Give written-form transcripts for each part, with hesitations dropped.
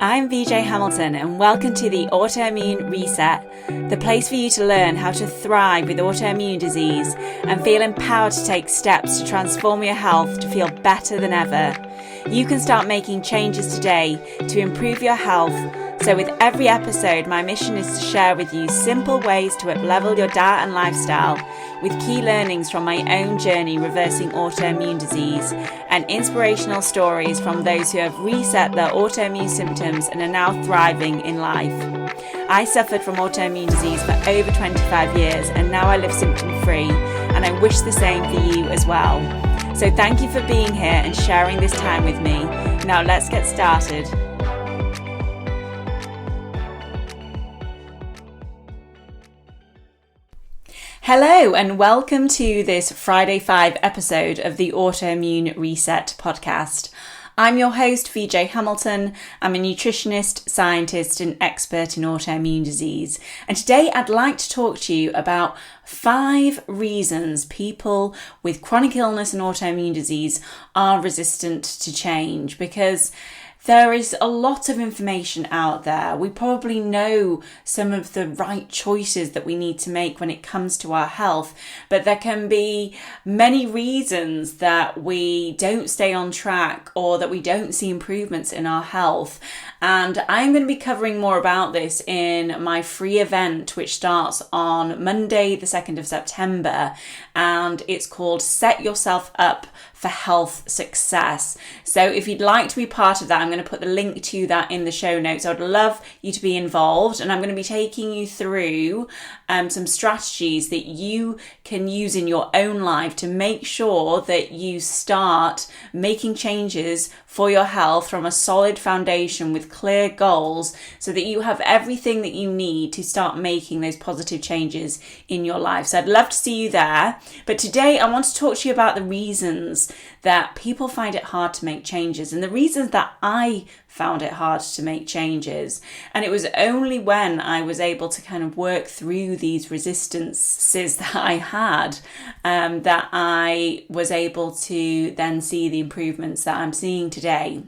I'm VJ Hamilton and welcome to the Autoimmune RESET, the place for you to learn how to thrive with autoimmune disease and feel empowered to take steps to transform your health to feel better than ever. You can start making changes today to improve your health. So with every episode, my mission is to share with you simple ways to up-level your diet and lifestyle with key learnings from my own journey reversing autoimmune disease and inspirational stories from those who have reset their autoimmune symptoms and are now thriving in life. I suffered from autoimmune disease for over 25 years and now I live symptom-free, and I wish the same for you as well. So thank you for being here and sharing this time with me. Now let's get started. Hello and welcome to this Friday 5 episode of the Autoimmune RESET podcast. I'm your host, VJ Hamilton. I'm a nutritionist, scientist and expert in autoimmune disease. And today I'd like to talk to you about 5 reasons people with chronic illness and autoimmune disease are resistant to change, because there is a lot of information out there. We probably know some of the right choices that we need to make when it comes to our health, but there can be many reasons that we don't stay on track or that we don't see improvements in our health. And I'm going to be covering more about this in my free event, which starts on Monday, the 2nd of September, and it's called Set Yourself Up for Health Success. So if you'd like to be part of that, I'm going to put the link to that in the show notes. I would love you to be involved, and I'm going to be taking you through some strategies that you can use in your own life to make sure that you start making changes for your health from a solid foundation with clear goals, so that you have everything that you need to start making those positive changes in your life. So I'd love to see you there. But today I want to talk to you about the reasons that people find it hard to make changes and the reasons that I found it hard to make changes. And it was only when I was able to kind of work through these resistances that I had that I was able to then see the improvements that I'm seeing today.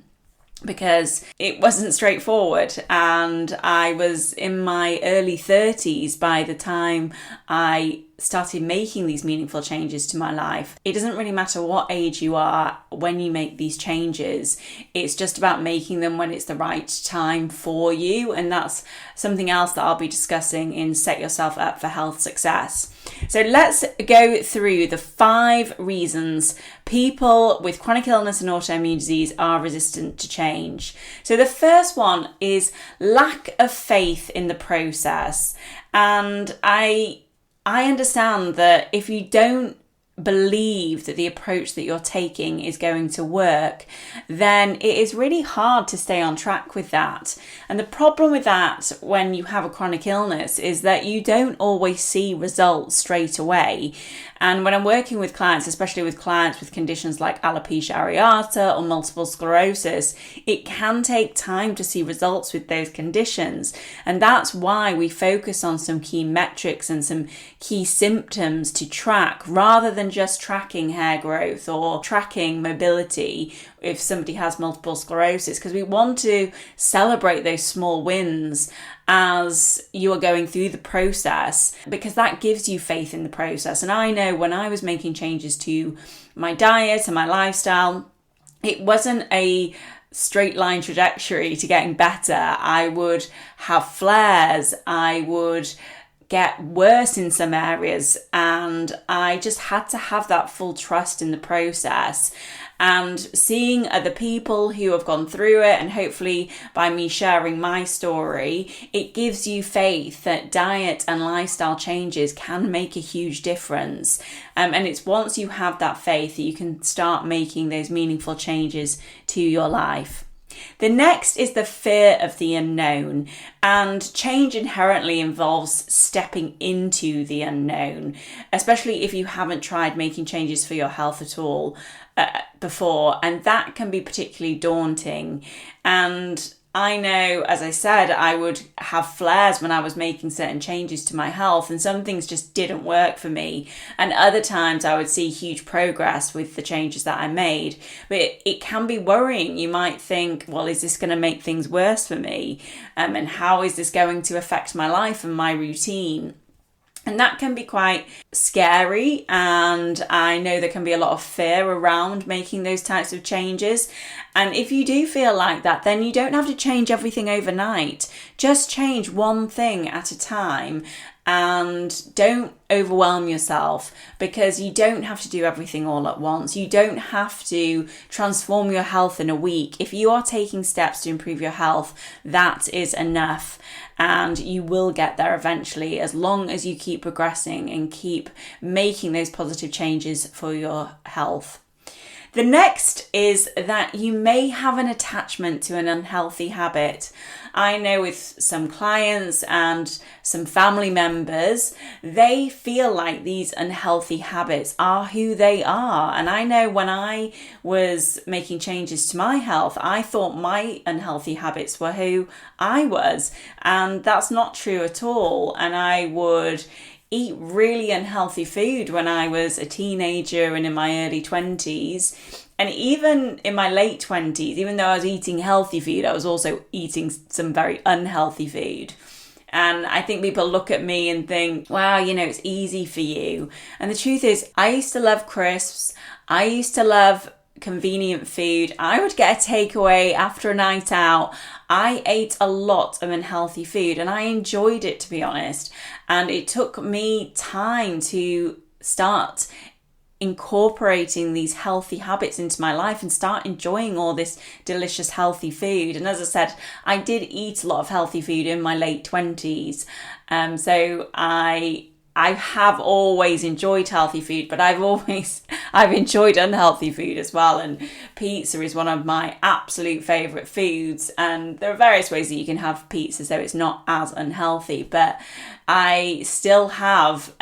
Because it wasn't straightforward, and I was in my early 30s by the time I started making these meaningful changes to my life. It doesn't really matter what age you are when you make these changes. It's just about making them when it's the right time for you, and that's something else that I'll be discussing in Set Yourself Up for Health Success. So let's go through the 5 reasons people with chronic illness and autoimmune disease are resistant to change. So the first one is lack of faith in the process. And I understand that if you don't believe that the approach that you're taking is going to work, then it is really hard to stay on track with that. And the problem with that when you have a chronic illness is that you don't always see results straight away. And when I'm working with clients, especially with clients with conditions like alopecia areata or multiple sclerosis, it can take time to see results with those conditions. And that's why we focus on some key metrics and some key symptoms to track, rather than just tracking hair growth or tracking mobility if somebody has multiple sclerosis, because we want to celebrate those small wins as you are going through the process, because that gives you faith in the process. And I know when I was making changes to my diet and my lifestyle, it wasn't a straight line trajectory to getting better. I would have flares, I would get worse in some areas, and I just had to have that full trust in the process. And seeing other people who have gone through it, and hopefully by me sharing my story, it gives you faith that diet and lifestyle changes can make a huge difference. And it's once you have that faith that you can start making those meaningful changes to your life. The next is the fear of the unknown, and change inherently involves stepping into the unknown, especially if you haven't tried making changes for your health at all before, and that can be particularly daunting. And I know, as I said, I would have flares when I was making certain changes to my health, and some things just didn't work for me. And other times I would see huge progress with the changes that I made. But it can be worrying. You might think, well, is this going to make things worse for me? And how is this going to affect my life and my routine? And that can be quite scary, and I know there can be a lot of fear around making those types of changes. And if you do feel like that, then you don't have to change everything overnight. Just change one thing at a time, and don't overwhelm yourself, because you don't have to do everything all at once. You don't have to transform your health in a week. If you are taking steps to improve your health, that is enough. And you will get there eventually, as long as you keep progressing and keep making those positive changes for your health. The next is that you may have an attachment to an unhealthy habit. I know with some clients and some family members, they feel like these unhealthy habits are who they are. And I know when I was making changes to my health, I thought my unhealthy habits were who I was. And that's not true at all. And I would eat really unhealthy food when I was a teenager and in my early 20s. And even in my late 20s, even though I was eating healthy food, I was also eating some very unhealthy food. And I think people look at me and think, wow, it's easy for you. And the truth is, I used to love crisps. I used to love convenient food. I would get a takeaway after a night out. I ate a lot of unhealthy food and I enjoyed it, to be honest. And it took me time to start incorporating these healthy habits into my life and start enjoying all this delicious healthy food. And as I said, I did eat a lot of healthy food in my late 20s. So I have always enjoyed healthy food, but I've enjoyed unhealthy food as well. And pizza is one of my absolute favourite foods. And there are various ways that you can have pizza so it's not as unhealthy, but I still have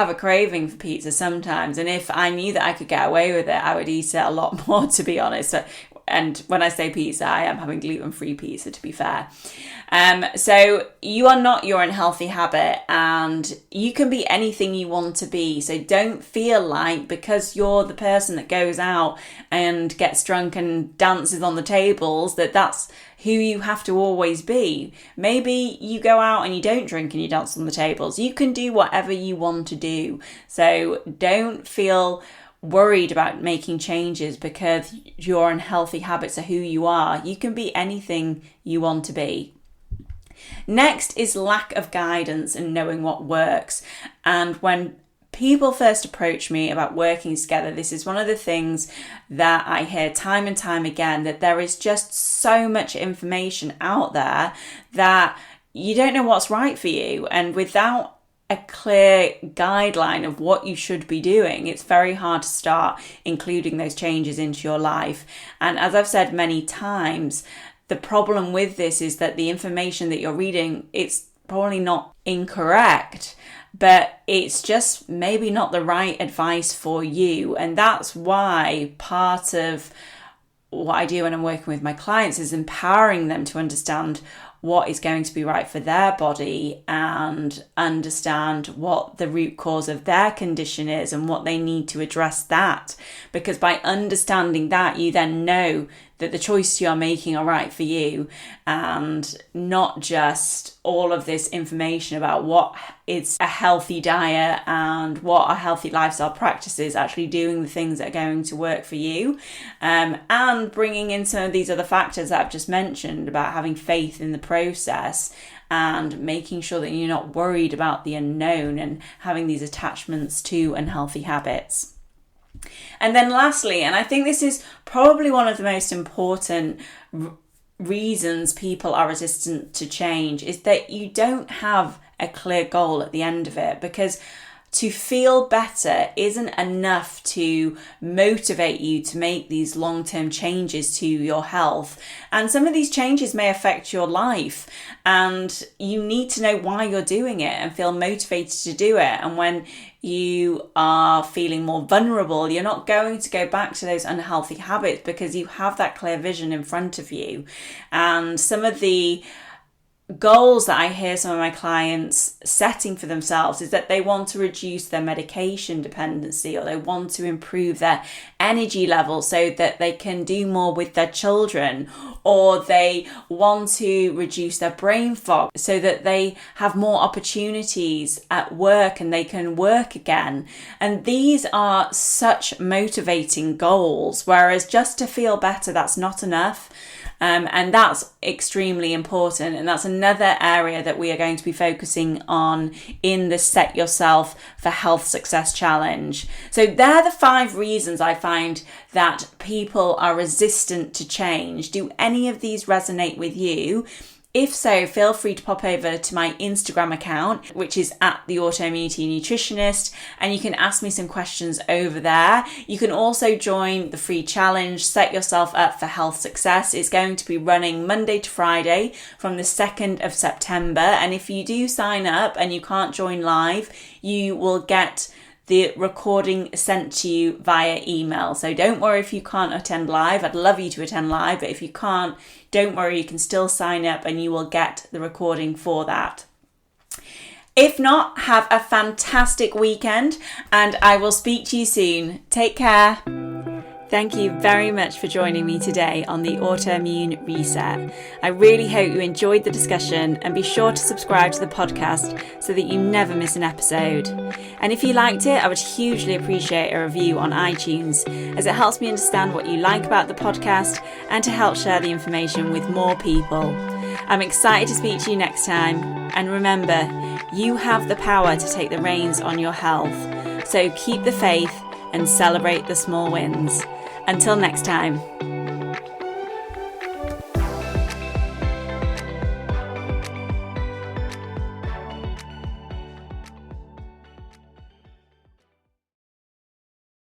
a craving for pizza sometimes. And if I knew that I could get away with it, I would eat it a lot more, to be honest. And when I say pizza, I am having gluten-free pizza, to be fair. So you are not your unhealthy habit, and you can be anything you want to be. So don't feel like because you're the person that goes out and gets drunk and dances on the tables, that's who you have to always be. Maybe you go out and you don't drink and you dance on the tables. You can do whatever you want to do. So don't feel worried about making changes because your unhealthy habits are who you are. You can be anything you want to be. Next is lack of guidance and knowing what works. And when people first approach me about working together, this is one of the things that I hear time and time again, that there is just so much information out there that you don't know what's right for you. And without a clear guideline of what you should be doing, it's very hard to start including those changes into your life. And as I've said many times, the problem with this is that the information that you're reading, it's probably not incorrect, but it's just maybe not the right advice for you. And that's why part of what I do when I'm working with my clients is empowering them to understand what is going to be right for their body and understand what the root cause of their condition is and what they need to address that. Because by understanding that, you then know that the choices you're making are right for you, and not just all of this information about what is a healthy diet and what are healthy lifestyle practices, actually doing the things that are going to work for you, and bringing in some of these other factors that I've just mentioned about having faith in the process and making sure that you're not worried about the unknown and having these attachments to unhealthy habits. And then lastly, and I think this is probably one of the most important reasons people are resistant to change, is that you don't have a clear goal at the end of it. Because to feel better isn't enough to motivate you to make these long-term changes to your health. And some of these changes may affect your life, and you need to know why you're doing it and feel motivated to do it. And when you are feeling more vulnerable, you're not going to go back to those unhealthy habits because you have that clear vision in front of you. And some of the goals that I hear some of my clients setting for themselves is that they want to reduce their medication dependency, or they want to improve their energy level so that they can do more with their children, or they want to reduce their brain fog so that they have more opportunities at work and they can work again. And these are such motivating goals, whereas just to feel better, that's not enough. And that's extremely important. And that's another area that we are going to be focusing on in the Set Yourself for Health Success Challenge. So they're the 5 reasons I find that people are resistant to change. Do any of these resonate with you? If so, feel free to pop over to my Instagram account, which is at the Autoimmunity Nutritionist, and you can ask me some questions over there. You can also join the free challenge, Set Yourself Up for Health Success. It's going to be running Monday to Friday from the 2nd of September. And if you do sign up and you can't join live, you will get the recording sent to you via email. So don't worry if you can't attend live. I'd love you to attend live, but if you can't, don't worry, you can still sign up and you will get the recording for that. If not, have a fantastic weekend and I will speak to you soon. Take care. Thank you very much for joining me today on the Autoimmune Reset. I really hope you enjoyed the discussion, and be sure to subscribe to the podcast so that you never miss an episode. And if you liked it, I would hugely appreciate a review on iTunes, as it helps me understand what you like about the podcast and to help share the information with more people. I'm excited to speak to you next time, and remember, you have the power to take the reins on your health. So keep the faith and celebrate the small wins. Until next time.